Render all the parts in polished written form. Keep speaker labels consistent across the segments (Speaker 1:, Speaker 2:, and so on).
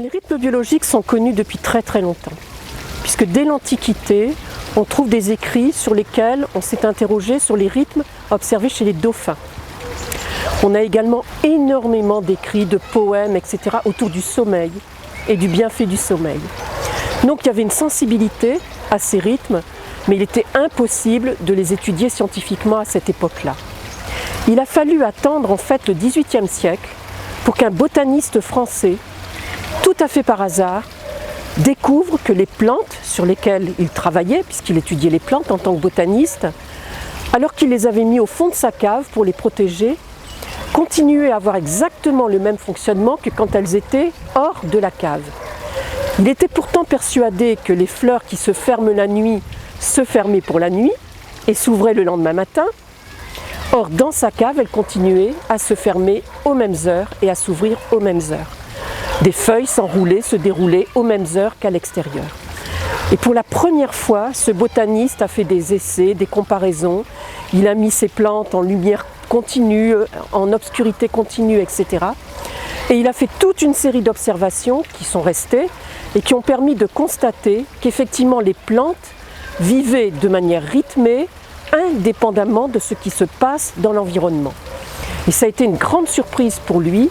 Speaker 1: Les rythmes biologiques sont connus depuis très longtemps, puisque dès l'Antiquité, on trouve des écrits sur lesquels on s'est interrogé sur les rythmes observés chez les dauphins. On a également énormément d'écrits, de poèmes, etc. autour du sommeil et du bienfait du sommeil. Donc il y avait une sensibilité à ces rythmes, mais il était impossible de les étudier scientifiquement à cette époque-là. Il a fallu attendre en fait le XVIIIe siècle pour qu'un botaniste français, tout à fait par hasard, découvre que les plantes sur lesquelles il travaillait, puisqu'il étudiait les plantes en tant que botaniste, alors qu'il les avait mis au fond de sa cave pour les protéger, continuaient à avoir exactement le même fonctionnement que quand elles étaient hors de la cave. Il était pourtant persuadé que les fleurs qui se ferment la nuit se fermaient pour la nuit et s'ouvraient le lendemain matin. Or, dans sa cave, elles continuaient à se fermer aux mêmes heures et à s'ouvrir aux mêmes heures. Des feuilles s'enroulaient, se déroulaient aux mêmes heures qu'à l'extérieur. Et pour la première fois, ce botaniste a fait des essais, des comparaisons. Il a mis ses plantes en lumière continue, en obscurité continue, etc. Et il a fait toute une série d'observations qui sont restées et qui ont permis de constater qu'effectivement les plantes vivaient de manière rythmée, indépendamment de ce qui se passe dans l'environnement. Et ça a été une grande surprise pour lui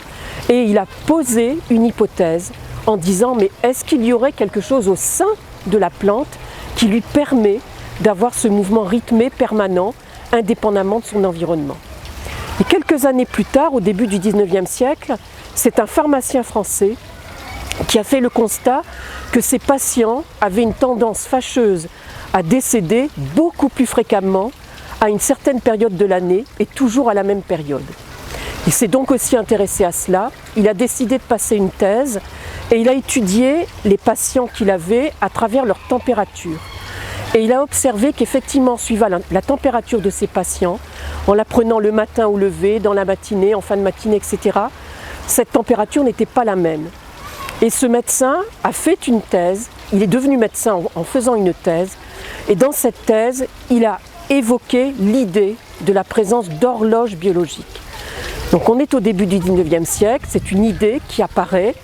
Speaker 1: et il a posé une hypothèse en disant mais est-ce qu'il y aurait quelque chose au sein de la plante qui lui permet d'avoir ce mouvement rythmé permanent indépendamment de son environnement. Et quelques années plus tard, au début du XIXe siècle, c'est un pharmacien français qui a fait le constat que ses patients avaient une tendance fâcheuse à décéder beaucoup plus fréquemment à une certaine période de l'année et toujours à la même période. Il s'est donc aussi intéressé à cela, il a décidé de passer une thèse et il a étudié les patients qu'il avait à travers leur température. Et il a observé qu'effectivement, suivant la température de ses patients, en la prenant le matin au lever, dans la matinée, en fin de matinée, etc., cette température n'était pas la même. Et ce médecin a fait une thèse, il est devenu médecin en faisant une thèse, et dans cette thèse, il a évoqué l'idée de la présence d'horloges biologiques. Donc on est au début du XIXe siècle, c'est une idée qui apparaît,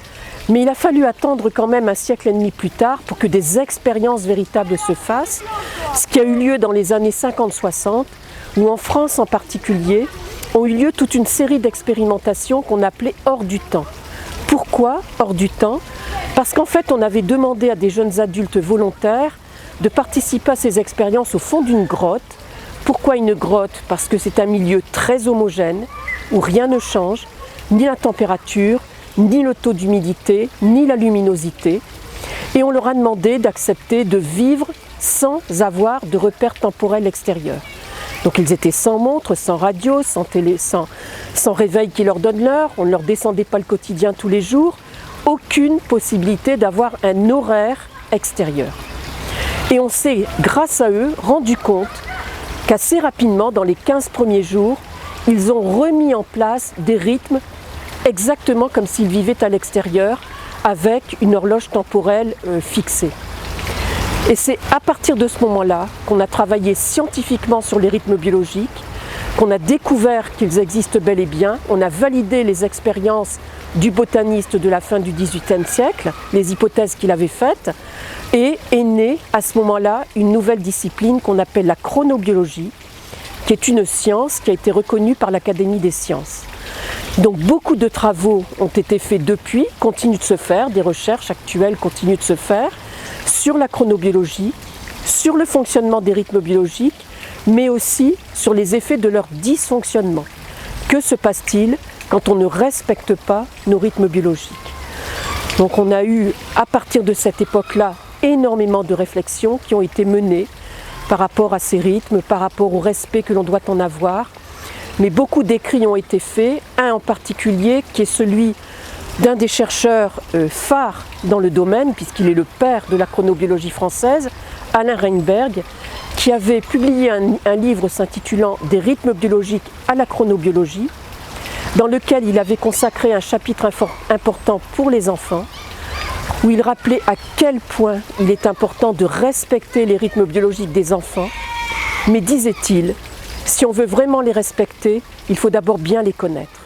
Speaker 1: mais il a fallu attendre quand même un siècle et demi plus tard pour que des expériences véritables se fassent, ce qui a eu lieu dans les années 50-60, où en France en particulier, ont eu lieu toute une série d'expérimentations qu'on appelait hors du temps. Pourquoi hors du temps? Parce qu'en fait on avait demandé à des jeunes adultes volontaires de participer à ces expériences au fond d'une grotte. Pourquoi une grotte? Parce que c'est un milieu très homogène, où rien ne change, ni la température, ni le taux d'humidité, ni la luminosité. Et on leur a demandé d'accepter de vivre sans avoir de repères temporels extérieurs. Donc ils étaient sans montre, sans radio, sans réveil qui leur donne l'heure, on ne leur descendait pas le quotidien tous les jours, aucune possibilité d'avoir un horaire extérieur. Et on s'est, grâce à eux, rendu compte qu'assez rapidement, dans les 15 premiers jours, ils ont remis en place des rythmes exactement comme s'ils vivaient à l'extérieur, avec une horloge temporelle fixée. Et c'est à partir de ce moment-là qu'on a travaillé scientifiquement sur les rythmes biologiques, qu'on a découvert qu'ils existent bel et bien, on a validé les expériences du botaniste de la fin du XVIIIe siècle, les hypothèses qu'il avait faites, et est née à ce moment-là une nouvelle discipline qu'on appelle la chronobiologie, qui est une science qui a été reconnue par l'Académie des sciences. Donc beaucoup de travaux ont été faits depuis, continuent de se faire, des recherches actuelles continuent de se faire sur la chronobiologie, sur le fonctionnement des rythmes biologiques, mais aussi sur les effets de leur dysfonctionnement. Que se passe-t-il quand on ne respecte pas nos rythmes biologiques? Donc on a eu, à partir de cette époque-là, énormément de réflexions qui ont été menées par rapport à ces rythmes, par rapport au respect que l'on doit en avoir. Mais beaucoup d'écrits ont été faits, un en particulier qui est celui d'un des chercheurs phares dans le domaine, puisqu'il est le père de la chronobiologie française, Alain Reinberg, qui avait publié un livre s'intitulant « Des rythmes biologiques à la chronobiologie », dans lequel il avait consacré un chapitre important pour les enfants, où il rappelait à quel point il est important de respecter les rythmes biologiques des enfants, mais disait-il, si on veut vraiment les respecter, il faut d'abord bien les connaître.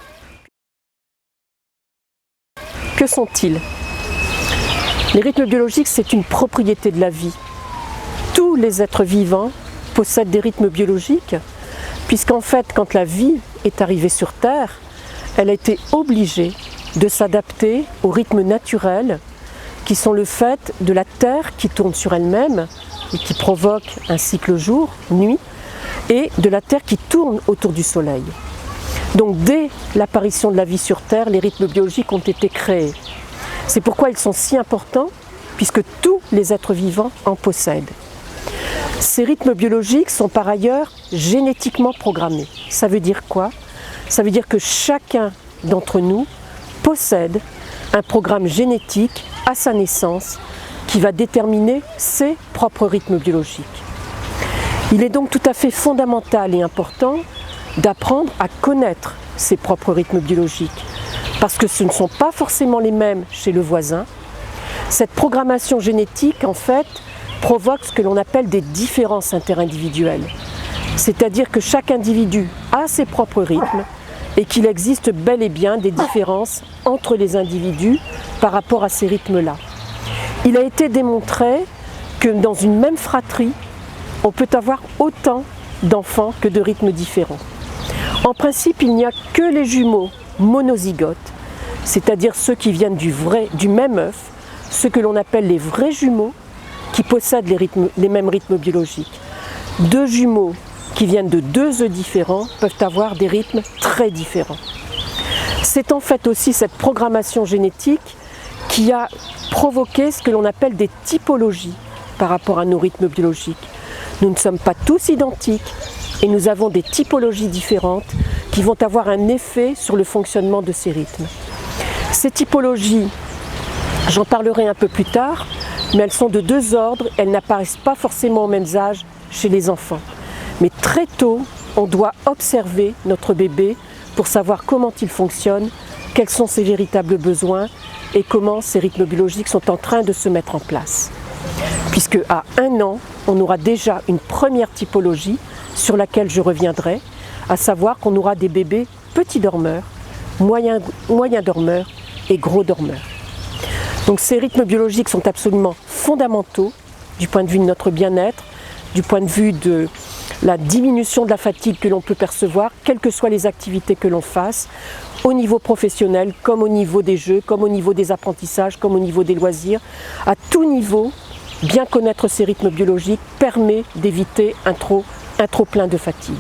Speaker 1: Que sont-ils? Les rythmes biologiques, c'est une propriété de la vie. Tous les êtres vivants possèdent des rythmes biologiques, puisqu'en fait, quand la vie est arrivée sur Terre, elle a été obligée de s'adapter aux rythmes naturels qui sont le fait de la Terre qui tourne sur elle-même et qui provoque un cycle jour-nuit, et de la Terre qui tourne autour du Soleil. Donc dès l'apparition de la vie sur Terre, les rythmes biologiques ont été créés. C'est pourquoi ils sont si importants, puisque tous les êtres vivants en possèdent. Ces rythmes biologiques sont par ailleurs génétiquement programmés. Ça veut dire quoi? Ça veut dire que chacun d'entre nous possède un programme génétique à sa naissance qui va déterminer ses propres rythmes biologiques. Il est donc tout à fait fondamental et important d'apprendre à connaître ses propres rythmes biologiques, parce que ce ne sont pas forcément les mêmes chez le voisin. Cette programmation génétique, en fait, provoque ce que l'on appelle des différences interindividuelles. C'est-à-dire que chaque individu a ses propres rythmes et qu'il existe bel et bien des différences entre les individus par rapport à ces rythmes-là. Il a été démontré que dans une même fratrie, on peut avoir autant d'enfants que de rythmes différents. En principe, il n'y a que les jumeaux monozygotes, c'est-à-dire ceux qui viennent du même œuf, ceux que l'on appelle les vrais jumeaux, qui possèdent les mêmes rythmes biologiques. Deux jumeaux qui viennent de deux œufs différents peuvent avoir des rythmes très différents. C'est en fait aussi cette programmation génétique qui a provoqué ce que l'on appelle des typologies par rapport à nos rythmes biologiques. Nous ne sommes pas tous identiques et nous avons des typologies différentes qui vont avoir un effet sur le fonctionnement de ces rythmes. Ces typologies, j'en parlerai un peu plus tard, mais elles sont de deux ordres, elles n'apparaissent pas forcément au même âge chez les enfants. Mais très tôt, on doit observer notre bébé pour savoir comment il fonctionne, quels sont ses véritables besoins et comment ces rythmes biologiques sont en train de se mettre en place. Puisque à 1 an, on aura déjà une première typologie sur laquelle je reviendrai, à savoir qu'on aura des bébés petits dormeurs, moyens dormeurs et gros dormeurs. Donc ces rythmes biologiques sont absolument fondamentaux du point de vue de notre bien-être, du point de vue de la diminution de la fatigue que l'on peut percevoir, quelles que soient les activités que l'on fasse, au niveau professionnel, comme au niveau des jeux, comme au niveau des apprentissages, comme au niveau des loisirs. À tout niveau, bien connaître ces rythmes biologiques permet d'éviter un trop plein de fatigue.